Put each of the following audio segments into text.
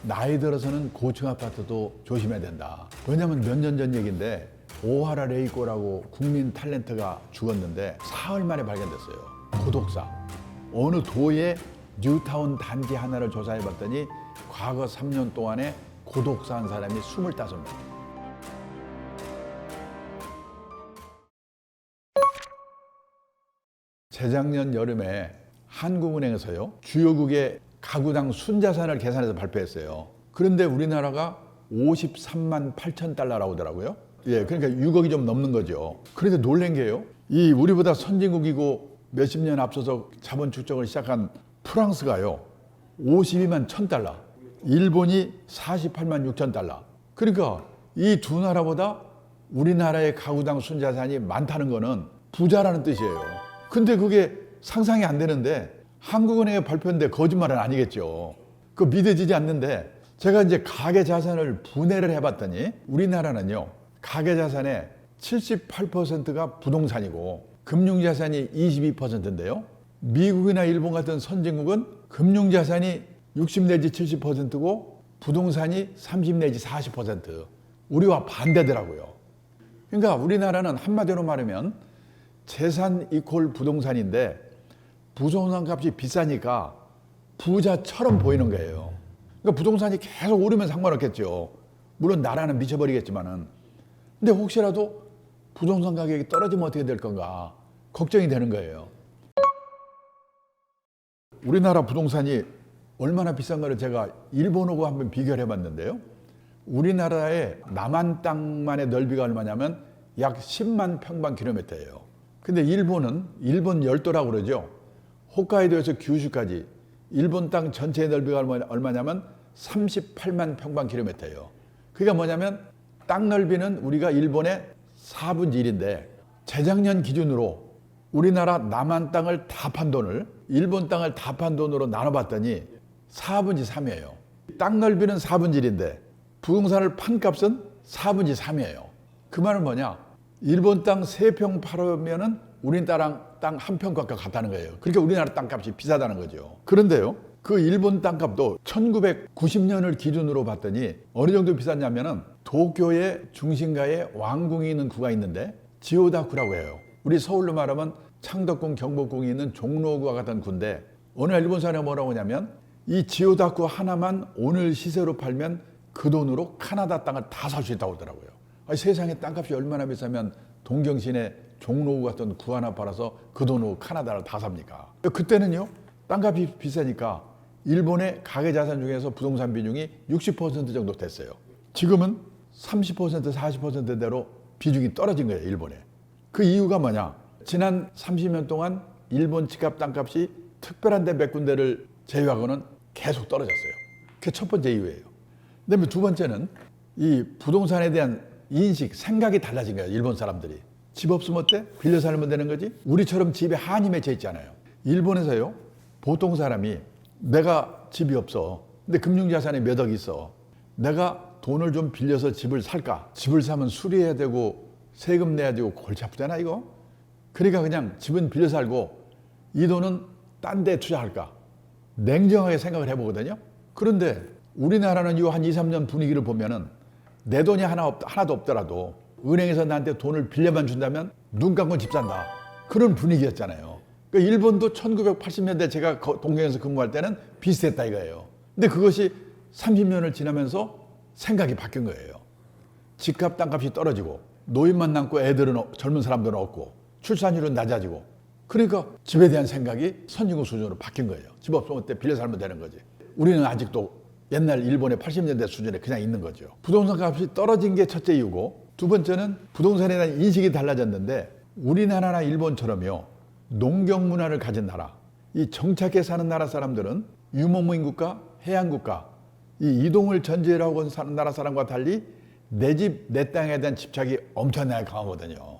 나이 들어서는 고층 아파트도 조심해야 된다. 왜냐면 몇 년 전 얘기인데 오하라 레이코라고 국민 탤런트가 죽었는데 사흘 만에 발견됐어요. 고독사. 어느 도의 뉴타운 단지 하나를 조사해 봤더니 과거 3년 동안에 고독사한 사람이 25명. 재작년 여름에 한국은행에서요, 주요국의 가구당 순자산을 계산해서 발표했어요. 그런데 우리나라가 53만 8천 달러라고 하더라고요. 예, 그러니까 6억이 좀 넘는 거죠. 그런데 놀란 게요, 이 우리보다 선진국이고 몇십 년 앞서서 자본 축적을 시작한 프랑스가요 52만 1천 달러, 일본이 48만 6천 달러. 그러니까 이 두 나라보다 우리나라의 가구당 순자산이 많다는 거는 부자라는 뜻이에요. 근데 그게 상상이 안 되는데 한국은행에 발표인데 거짓말은 아니겠죠. 그거 믿어지지 않는데 제가 이제 가계 자산을 분해를 해봤더니 우리나라는요, 가계 자산의 78%가 부동산이고 금융자산이 22%인데요. 미국이나 일본 같은 선진국은 금융자산이 60 내지 70%고 부동산이 30 내지 40%. 우리와 반대더라고요. 그러니까 우리나라는 한마디로 말하면 재산 이퀄 부동산인데 부동산 값이 비싸니까 부자처럼 보이는 거예요. 그러니까 부동산이 계속 오르면 상관없겠죠. 물론 나라는 미쳐버리겠지만은. 근데 혹시라도 부동산 가격이 떨어지면 어떻게 될 건가 걱정이 되는 거예요. 우리나라 부동산이 얼마나 비싼가를 제가 일본하고 한번 비교를 해봤는데요. 우리나라의 남한 땅만의 넓이가 얼마냐면 약 10만 평방킬로미터예요. 근데 일본은 일본 열도라고 그러죠. 홋카이도에서 규슈까지 일본 땅 전체의 넓이가 얼마냐면 38만 평방킬로미터예요. 그게 뭐냐면 땅 넓이는 우리가 일본의 4분의 1인데 재작년 기준으로 우리나라 남한 땅을 다 판 돈을 일본 땅을 다 판 돈으로 나눠봤더니 4분의 3이에요. 땅 넓이는 4분의 1인데 부동산을 판 값은 4분의 3이에요. 그 말은 뭐냐? 일본 땅 3평 팔으면은 우리나라 땅 1평 값과 같다는 거예요. 그러니까 우리나라 땅값이 비싸다는 거죠. 그런데요, 그 일본 땅값도 1990년을 기준으로 봤더니 어느 정도 비쌌냐면은 도쿄의 중심가에 왕궁이 있는 구가 있는데 지오다쿠라고 해요. 우리 서울로 말하면 창덕궁, 경복궁이 있는 종로구와 같은 구인데 어느 일본 사람이 뭐라고 하냐면 이 지오다쿠 하나만 오늘 시세로 팔면 그 돈으로 카나다 땅을 다 살 수 있다고 하더라고요. 아니, 세상에 땅값이 얼마나 비싸면 동경시내 종로구 같은 구 하나 팔아서 그 돈으로 카나다를 다 삽니까? 그때는요, 땅값이 비싸니까 일본의 가계자산 중에서 부동산 비중이 60% 정도 됐어요. 지금은 30%, 40%대로 비중이 떨어진 거예요, 일본에. 그 이유가 뭐냐? 지난 30년 동안 일본 집값 땅값이 특별한 데 몇 군데를 제외하고는 계속 떨어졌어요. 그게 첫 번째 이유예요. 그다음에 두 번째는 이 부동산에 대한 인식, 생각이 달라진 거예요, 일본 사람들이. 집 없으면 어때? 빌려 살면 되는 거지? 우리처럼 집에 한이 맺혀 있잖아요. 일본에서요, 보통 사람이 내가 집이 없어. 근데 금융자산이 몇 억 있어. 내가 돈을 좀 빌려서 집을 살까? 집을 사면 수리해야 되고 세금 내야 되고 골치 아프잖아, 이거? 그러니까 그냥 집은 빌려 살고 이 돈은 딴 데 투자할까? 냉정하게 생각을 해보거든요. 그런데 우리나라는 이 한 2, 3년 분위기를 보면은 내 돈이 하나도 없더라도 은행에서 나한테 돈을 빌려만 준다면 눈 감고 집 산다. 그런 분위기였잖아요. 그러니까 일본도 1980년대 제가 동경에서 근무할 때는 비슷했다 이거예요. 근데 그것이 30년을 지나면서 생각이 바뀐 거예요. 집값, 땅값이 떨어지고 노인만 남고 애들은 젊은 사람들은 없고 출산율은 낮아지고 그러니까 집에 대한 생각이 선진국 수준으로 바뀐 거예요. 집 없으면 어때? 빌려 살면 되는 거지. 우리는 아직도 옛날 일본의 80년대 수준에 그냥 있는 거죠. 부동산 값이 떨어진 게 첫째 이유고 두 번째는 부동산에 대한 인식이 달라졌는데 우리나라나 일본처럼요, 농경 문화를 가진 나라, 이 정착해 사는 나라 사람들은 유목민 국가, 해양 국가, 이 이동을 전제로 하고 사는 나라 사람과 달리 내 집, 내 땅에 대한 집착이 엄청나게 강하거든요.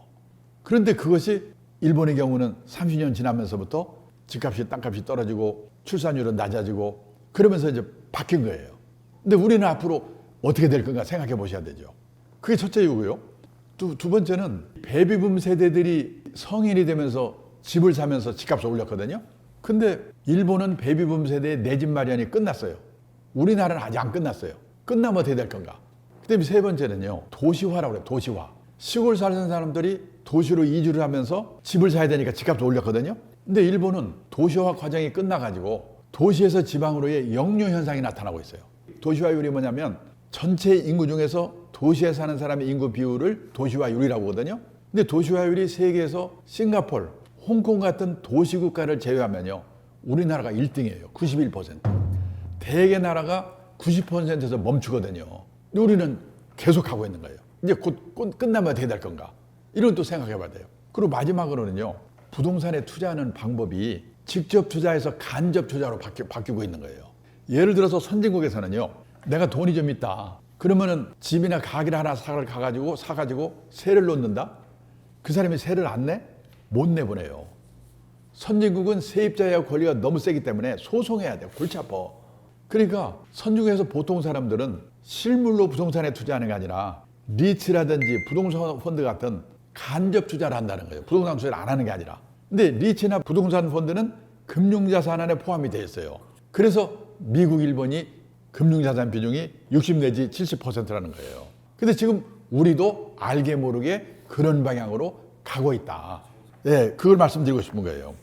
그런데 그것이 일본의 경우는 30년 지나면서부터 집값이, 땅값이 떨어지고 출산율은 낮아지고 그러면서 이제 바뀐 거예요. 근데 우리는 앞으로 어떻게 될 건가 생각해 보셔야 되죠. 그게 첫째 이유고요. 두 번째는 베이비붐 세대들이 성인이 되면서 집을 사면서 집값을 올렸거든요. 근데 일본은 베이비붐 세대의 내 집 마련이 끝났어요. 우리나라는 아직 안 끝났어요. 끝나면 어떻게 될 건가? 그다음에 세 번째는요. 도시화라고 그래요. 도시화. 시골 사는 사람들이 도시로 이주를 하면서 집을 사야 되니까 집값도 올렸거든요. 근데 일본은 도시화 과정이 끝나가지고 도시에서 지방으로의 역류 현상이 나타나고 있어요. 도시화율이 뭐냐면 전체 인구 중에서 도시에 사는 사람의 인구 비율을 도시화율이라고 하거든요. 근데 도시화율이 세계에서 싱가포르, 홍콩 같은 도시국가를 제외하면요. 우리나라가 1등이에요. 91%. 대개 나라가 90%에서 멈추거든요. 근데 우리는 계속 가고 있는 거예요. 이제 곧 끝나면 어떻게 될 건가? 이런 또 생각해 봐야 돼요. 그리고 마지막으로는요. 부동산에 투자하는 방법이 직접 투자에서 간접 투자로 바뀌고 있는 거예요. 예를 들어서 선진국에서는요. 내가 돈이 좀 있다. 그러면은 집이나 가게를 하나 사가지고 세를 놓는다? 그 사람이 세를 안 내? 못 내보내요. 선진국은 세입자의 권리가 너무 세기 때문에 소송해야 돼. 골치 아파. 그러니까 선진국에서 보통 사람들은 실물로 부동산에 투자하는 게 아니라 리츠라든지 부동산 펀드 같은 간접 투자를 한다는 거예요. 부동산 투자를 안 하는 게 아니라. 근데 리츠나 부동산 펀드는 금융자산 안에 포함이 되어 있어요. 그래서 미국, 일본이 금융자산 비중이 60 내지 70%라는 거예요. 근데 지금 우리도 알게 모르게 그런 방향으로 가고 있다. 예, 그걸 말씀드리고 싶은 거예요.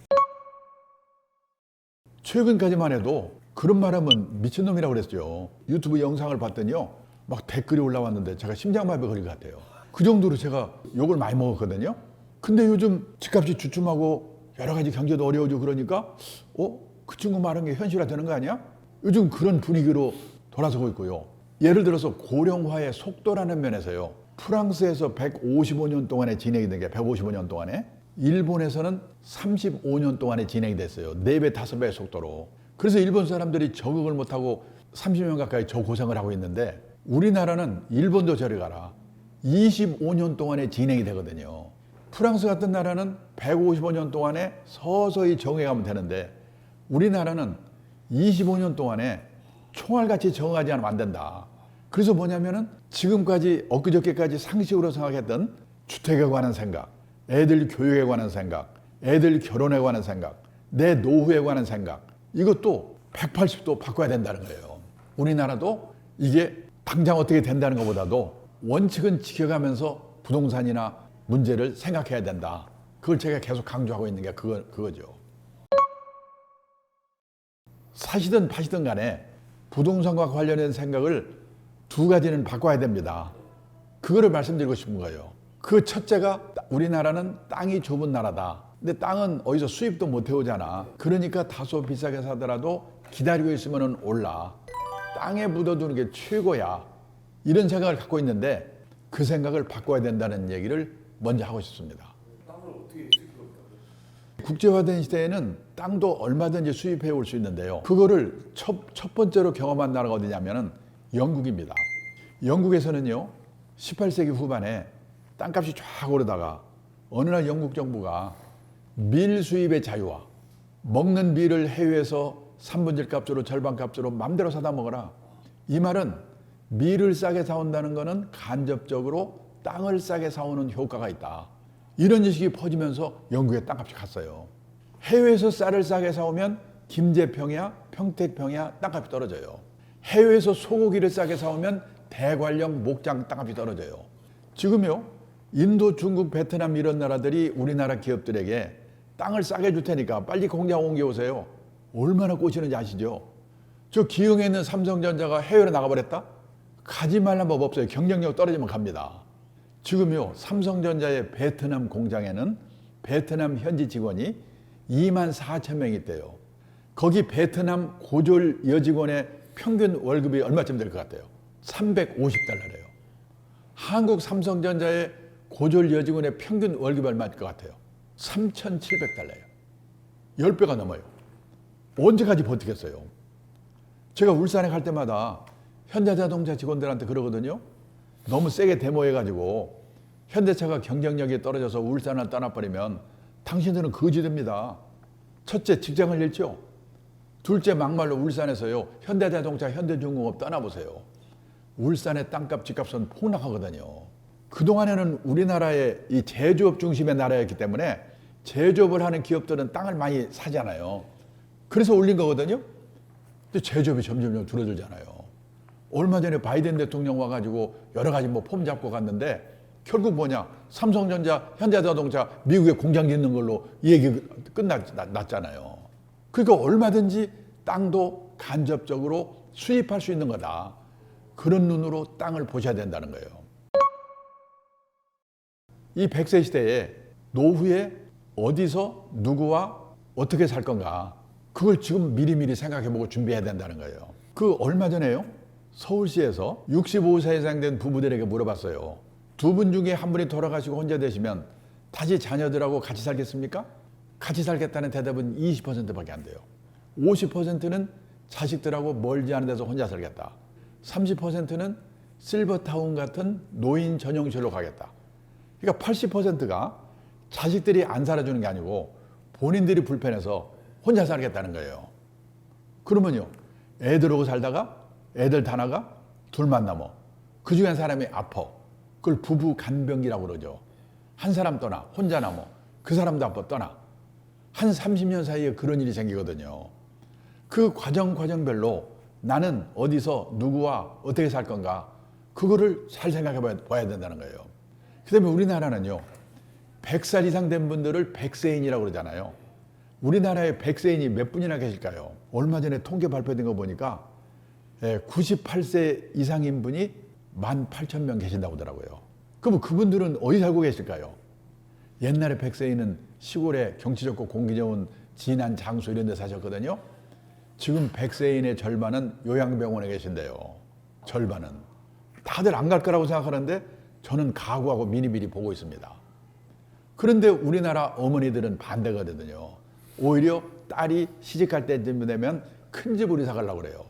최근까지만 해도 그런 말하면 미친놈이라고 그랬죠. 유튜브 영상을 봤더니요. 막 댓글이 올라왔는데 제가 심장마비 걸린 것 같아요. 그 정도로 제가 욕을 많이 먹었거든요. 근데 요즘 집값이 주춤하고 여러 가지 경제도 어려워지고 그러니까 그 친구 말한 게 현실화되는 거 아니야? 요즘 그런 분위기로 돌아서고 있고요. 예를 들어서 고령화의 속도라는 면에서요. 프랑스에서 155년 동안에 진행이 된 게 155년 동안에 일본에서는 35년 동안에 진행이 됐어요. 4배, 5배의 속도로. 그래서 일본 사람들이 적응을 못하고 30년 가까이 저 고생을 하고 있는데 우리나라는 일본도 저리 가라. 25년 동안에 진행이 되거든요. 프랑스 같은 나라는 155년 동안에 서서히 적응해가면 되는데 우리나라는 25년 동안에 총알같이 적응하지 않으면 안 된다. 그래서 뭐냐면은 지금까지 엊그저께까지 상식으로 생각했던 주택에 관한 생각, 애들 교육에 관한 생각, 애들 결혼에 관한 생각, 내 노후에 관한 생각 이것도 180도 바꿔야 된다는 거예요. 우리나라도 이게 당장 어떻게 된다는 것보다도 원칙은 지켜가면서 부동산이나 문제를 생각해야 된다. 그걸 제가 계속 강조하고 있는 게 그거죠. 사시든 파시든 간에 부동산과 관련된 생각을 두 가지는 바꿔야 됩니다. 그거를 말씀드리고 싶은 거예요. 그 첫째가 우리나라는 땅이 좁은 나라다. 근데 땅은 어디서 수입도 못 해오잖아. 그러니까 다소 비싸게 사더라도 기다리고 있으면 올라. 땅에 묻어두는 게 최고야. 이런 생각을 갖고 있는데 그 생각을 바꿔야 된다는 얘기를 먼저 하고 싶습니다. 땅을 어떻게 수입합니까? 국제화된 시대에는 땅도 얼마든지 수입해 올 수 있는데요. 그거를 첫 번째로 경험한 나라가 어디냐면은 영국입니다. 영국에서는요, 18세기 후반에 땅값이 쫙 오르다가 어느 날 영국 정부가 밀 수입의 자유화, 먹는 밀을 해외에서 3분의 1 값으로 절반 값으로 마음대로 사다 먹어라. 이 말은 밀을 싸게 사온다는 것은 간접적으로 땅을 싸게 사오는 효과가 있다. 이런 지식이 퍼지면서 영국의 땅값이 갔어요. 해외에서 쌀을 싸게 사오면 김제평야, 평택평야 땅값이 떨어져요. 해외에서 소고기를 싸게 사오면 대관령, 목장 땅값이 떨어져요. 지금요, 인도, 중국, 베트남 이런 나라들이 우리나라 기업들에게 땅을 싸게 줄 테니까 빨리 공장 옮겨오세요. 얼마나 꼬시는지 아시죠? 저 기흥에 있는 삼성전자가 해외로 나가버렸다? 가지 말란 법 없어요. 경쟁력 떨어지면 갑니다. 지금요, 삼성전자의 베트남 공장에는 베트남 현지 직원이 24,000명이 있대요. 거기 베트남 고졸 여직원의 평균 월급이 얼마쯤 될 것 같아요? 350달러래요. 한국 삼성전자의 고졸 여직원의 평균 월급이 얼마일 것 같아요? 3,700달러예요. 10배가 넘어요. 언제까지 버티겠어요? 제가 울산에 갈 때마다 현대자동차 직원들한테 그러거든요. 너무 세게 데모해가지고 현대차가 경쟁력이 떨어져서 울산을 떠나버리면 당신들은 거지됩니다. 첫째, 직장을 잃죠. 둘째, 막말로 울산에서요, 현대자동차, 현대중공업 떠나보세요. 울산의 땅값, 집값은 폭락하거든요. 그동안에는 우리나라의 이 제조업 중심의 나라였기 때문에 제조업을 하는 기업들은 땅을 많이 사잖아요. 그래서 올린 거거든요. 근데 제조업이 점점 줄어들잖아요. 얼마 전에 바이든 대통령 와가지고 여러 가지 뭐 폼 잡고 갔는데 결국 뭐냐? 삼성전자, 현대자동차 미국에 공장 짓는 걸로 이 얘기 났잖아요. 그러니까 얼마든지 땅도 간접적으로 수입할 수 있는 거다. 그런 눈으로 땅을 보셔야 된다는 거예요. 이 100세 시대에 노후에 어디서 누구와 어떻게 살 건가, 그걸 지금 미리미리 생각해보고 준비해야 된다는 거예요. 그 얼마 전에요, 서울시에서 65세 이상 된 부부들에게 물어봤어요. 두 분 중에 한 분이 돌아가시고 혼자 되시면 다시 자녀들하고 같이 살겠습니까? 같이 살겠다는 대답은 20%밖에 안 돼요. 50%는 자식들하고 멀지 않은 데서 혼자 살겠다. 30%는 실버타운 같은 노인 전용실로 가겠다. 그러니까 80%가 자식들이 안 살아주는 게 아니고 본인들이 불편해서 혼자 살겠다는 거예요. 그러면요, 애들하고 살다가 애들 다 나가 둘만 남어. 그 중에 한 사람이 아파. 그걸 부부 간병기라고 그러죠. 한 사람 떠나 혼자 남어. 그 사람도 아파 떠나. 한 30년 사이에 그런 일이 생기거든요. 그 과정별로 나는 어디서 누구와 어떻게 살 건가, 그거를 잘 생각해 봐야 된다는 거예요. 그 다음에 우리나라는요, 100살 이상 된 분들을 100세인이라고 그러잖아요. 우리나라에 100세인이 몇 분이나 계실까요? 얼마 전에 통계 발표된 거 보니까 98세 이상인 분이 18,000명 계신다고 하더라고요. 그럼 그분들은 어디 살고 계실까요? 옛날에 100세인은 시골에 경치 좋고 공기 좋은 진한 장소 이런 데 사셨거든요. 지금 100세인의 절반은 요양병원에 계신대요. 절반은. 다들 안 갈 거라고 생각하는데 저는 각오하고 미리미리 보고 있습니다. 그런데 우리나라 어머니들은 반대거든요. 오히려 딸이 시집갈 때쯤 되면 큰 집을 이사 가려고 그래요.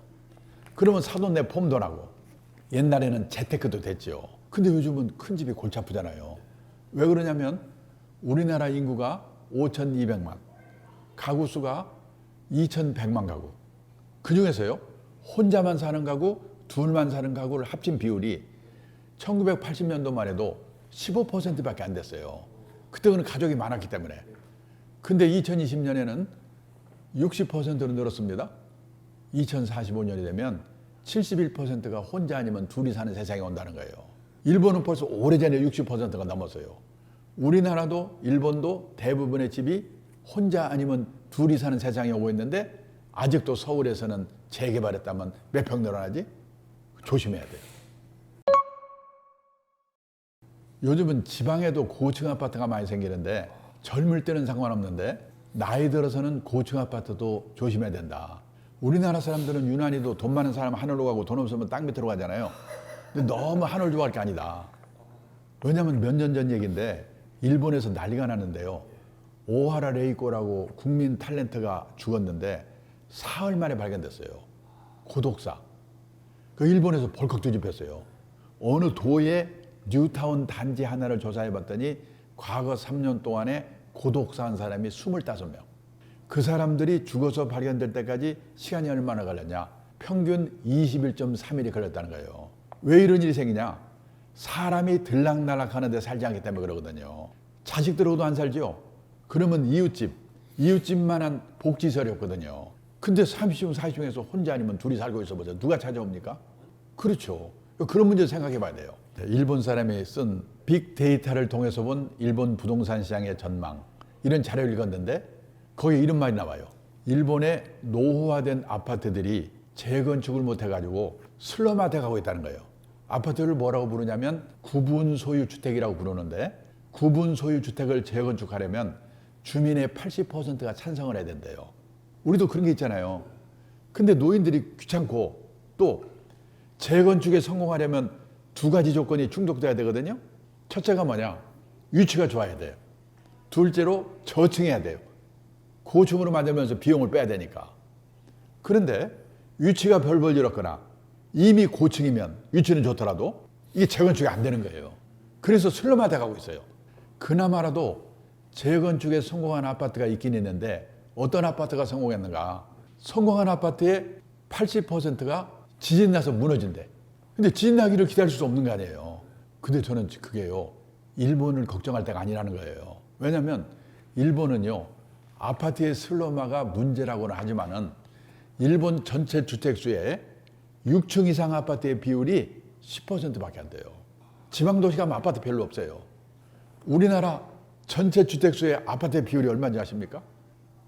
그러면 사돈 내 폼도 나고. 옛날에는 재테크도 됐죠. 근데 요즘은 큰 집이 골치 아프잖아요. 왜 그러냐면 우리나라 인구가 5,200만, 가구 수가 2,100만 가구. 그 중에서요, 혼자만 사는 가구, 둘만 사는 가구를 합친 비율이 1980년도만 해도 15%밖에 안 됐어요. 그때는 가족이 많았기 때문에. 근데 2020년에는 60%로 늘었습니다. 2045년이 되면 71%가 혼자 아니면 둘이 사는 세상이 온다는 거예요. 일본은 벌써 오래전에 60%가 넘었어요. 우리나라도 일본도 대부분의 집이 혼자 아니면 둘이 사는 세상이 오고 있는데 아직도 서울에서는 재개발했다면 몇 평 늘어나지? 조심해야 돼요. 요즘은 지방에도 고층 아파트가 많이 생기는데 젊을 때는 상관없는데 나이 들어서는 고층 아파트도 조심해야 된다. 우리나라 사람들은 유난히도 돈 많은 사람 하늘로 가고 돈 없으면 땅 밑으로 가잖아요. 근데 너무 하늘 좋아할 게 아니다. 왜냐하면 몇 년 전 얘기인데 일본에서 난리가 났는데요. 오하라 레이코라고 국민 탤런트가 죽었는데 사흘 만에 발견됐어요. 고독사. 그 일본에서 벌컥 뒤집혔어요. 어느 도의 뉴타운 단지 하나를 조사해 봤더니 과거 3년 동안에 고독사한 사람이 25명. 그 사람들이 죽어서 발견될 때까지 시간이 얼마나 걸렸냐? 평균 21.3일이 걸렸다는 거예요. 왜 이런 일이 생기냐? 사람이 들락날락 하는데 살지 않기 때문에 그러거든요. 자식들하고도 안 살죠? 그러면 이웃집만한 복지시설이 없거든요. 근데 30명, 40명에서 혼자 아니면 둘이 살고 있어 보세요. 누가 찾아옵니까? 그렇죠. 그런 문제 생각해 봐야 돼요. 일본 사람이 쓴 빅데이터를 통해서 본 일본 부동산 시장의 전망, 이런 자료를 읽었는데 거기에 이런 말이 나와요. 일본의 노후화된 아파트들이 재건축을 못해가지고 슬럼화돼 가고 있다는 거예요. 아파트를 뭐라고 부르냐면 구분 소유 주택이라고 부르는데, 구분 소유 주택을 재건축하려면 주민의 80%가 찬성을 해야 된대요. 우리도 그런 게 있잖아요. 근데 노인들이 귀찮고 또 재건축에 성공하려면 두 가지 조건이 충족돼야 되거든요. 첫째가 뭐냐? 위치가 좋아야 돼요. 둘째로 저층해야 돼요. 고층으로 만들면서 비용을 빼야 되니까. 그런데 위치가 별볼 일 없거나 이미 고층이면 위치는 좋더라도 이게 재건축이 안 되는 거예요. 그래서 슬럼화돼 가고 있어요. 그나마라도 재건축에 성공한 아파트가 있긴 있는데 어떤 아파트가 성공했는가? 성공한 아파트의 80%가 지진 나서 무너진대. 근데 지진 나기를 기다릴 수 없는 거 아니에요. 근데 저는 그게요, 일본을 걱정할 때가 아니라는 거예요. 왜냐하면 일본은요, 아파트의 슬럼화가 문제라고는 하지만은 일본 전체 주택수의 6층 이상 아파트의 비율이 10%밖에 안 돼요. 지방도시 가면 아파트 별로 없어요. 우리나라 전체 주택수의 아파트의 비율이 얼마인지 아십니까?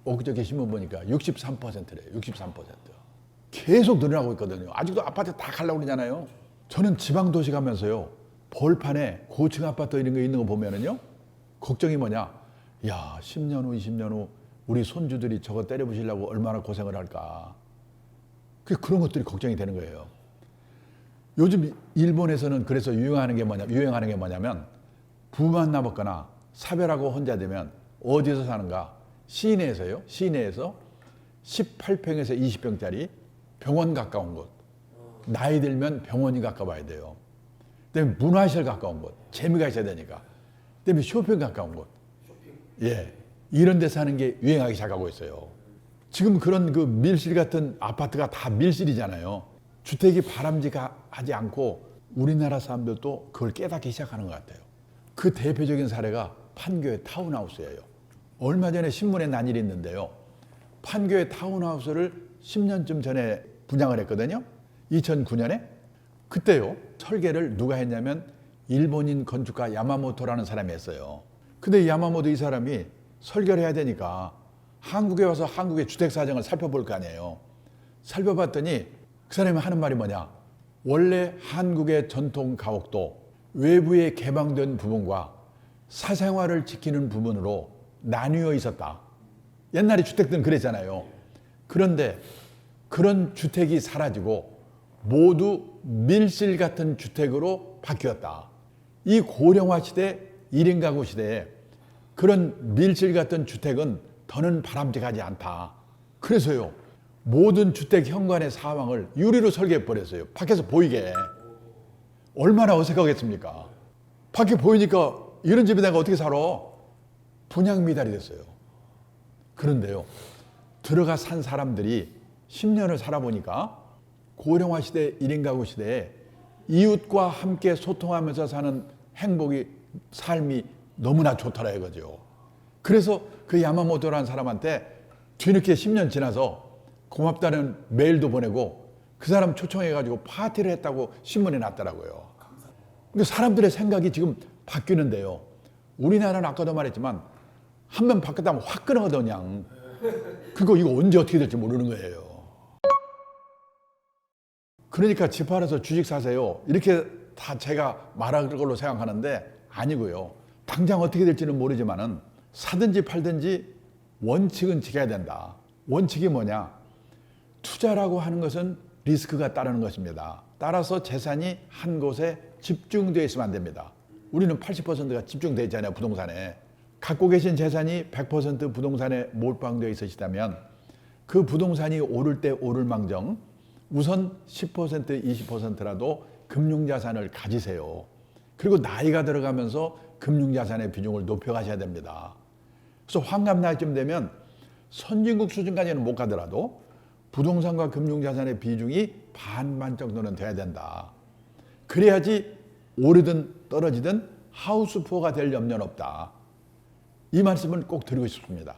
엊그저께 신문 보니까 63%래요. 63%. 계속 늘어나고 있거든요. 아직도 아파트 다 가려고 그러잖아요. 저는 지방도시 가면서요, 벌판에 고층 아파트 이런 거 있는 거 보면은요, 걱정이 뭐냐? 야, 10년 후, 20년 후 우리 손주들이 저거 때려부시려고 얼마나 고생을 할까? 그런 것들이 걱정이 되는 거예요. 요즘 일본에서는 그래서 유행하는 게 뭐냐면 부만 남았거나 사별하고 혼자 되면 어디서 사는가? 시내에서요. 시내에서 18평에서 20평짜리 병원 가까운 곳. 나이 들면 병원이 가까워야 돼요. 그다음에 문화시설 가까운 곳. 재미가 있어야 되니까. 그다음에 쇼핑 가까운 곳. 예. 이런 데 사는 게 유행하기 시작하고 있어요. 지금 그런 그 밀실 같은 아파트가 다 밀실이잖아요. 주택이 바람직하지 않고 우리나라 사람들도 그걸 깨닫기 시작하는 것 같아요. 그 대표적인 사례가 판교의 타운하우스예요. 얼마 전에 신문에 난 일이 있는데요. 판교의 타운하우스를 10년쯤 전에 분양을 했거든요. 2009년에. 그때요, 설계를 누가 했냐면 일본인 건축가 야마모토라는 사람이 했어요. 근데 야마모토 이 사람이 설계를 해야 되니까 한국에 와서 한국의 주택 사정을 살펴볼 거 아니에요. 살펴봤더니 그 사람이 하는 말이 뭐냐? 원래 한국의 전통 가옥도 외부에 개방된 부분과 사생활을 지키는 부분으로 나뉘어 있었다. 옛날에 주택들은 그랬잖아요. 그런데 그런 주택이 사라지고 모두 밀실 같은 주택으로 바뀌었다. 이 고령화 시대, 1인 가구 시대에 그런 밀실 같은 주택은 더는 바람직하지 않다. 그래서요, 모든 주택 현관의 사방을 유리로 설계해 버렸어요. 밖에서 보이게. 얼마나 어색하겠습니까? 밖에 보이니까 이런 집에 내가 어떻게 살아? 분양 미달이 됐어요. 그런데요, 들어가 산 사람들이 10년을 살아보니까 고령화 시대, 1인 가구 시대에 이웃과 함께 소통하면서 사는 삶이 너무나 좋더라 이거죠. 그래서 그 야마모토라는 사람한테 뒤늦게 10년 지나서 고맙다는 메일도 보내고 그 사람 초청해가지고 파티를 했다고 신문에 났더라고요. 근데 사람들의 생각이 지금 바뀌는데요. 우리나라는 아까도 말했지만 한 번 바뀌었다면 확 끊어거든 그냥. 이거 언제 어떻게 될지 모르는 거예요. 그러니까 집 팔아서 주식 사세요. 이렇게 다 제가 말할 걸로 생각하는데 아니고요. 당장 어떻게 될지는 모르지만은 사든지 팔든지 원칙은 지켜야 된다. 원칙이 뭐냐? 투자라고 하는 것은 리스크가 따르는 것입니다. 따라서 재산이 한 곳에 집중되어 있으면 안 됩니다. 우리는 80%가 집중되어 있잖아요, 부동산에. 갖고 계신 재산이 100% 부동산에 몰빵되어 있으시다면 그 부동산이 오를 때 오를 망정 우선 10% 20%라도 금융자산을 가지세요. 그리고 나이가 들어가면서 금융자산의 비중을 높여가셔야 됩니다. 그래서 환갑 나이쯤 되면 선진국 수준까지는 못 가더라도 부동산과 금융자산의 비중이 반반 정도는 돼야 된다. 그래야지 오르든 떨어지든 하우스푸어가 될 염려는 없다. 이 말씀을 꼭 드리고 싶습니다.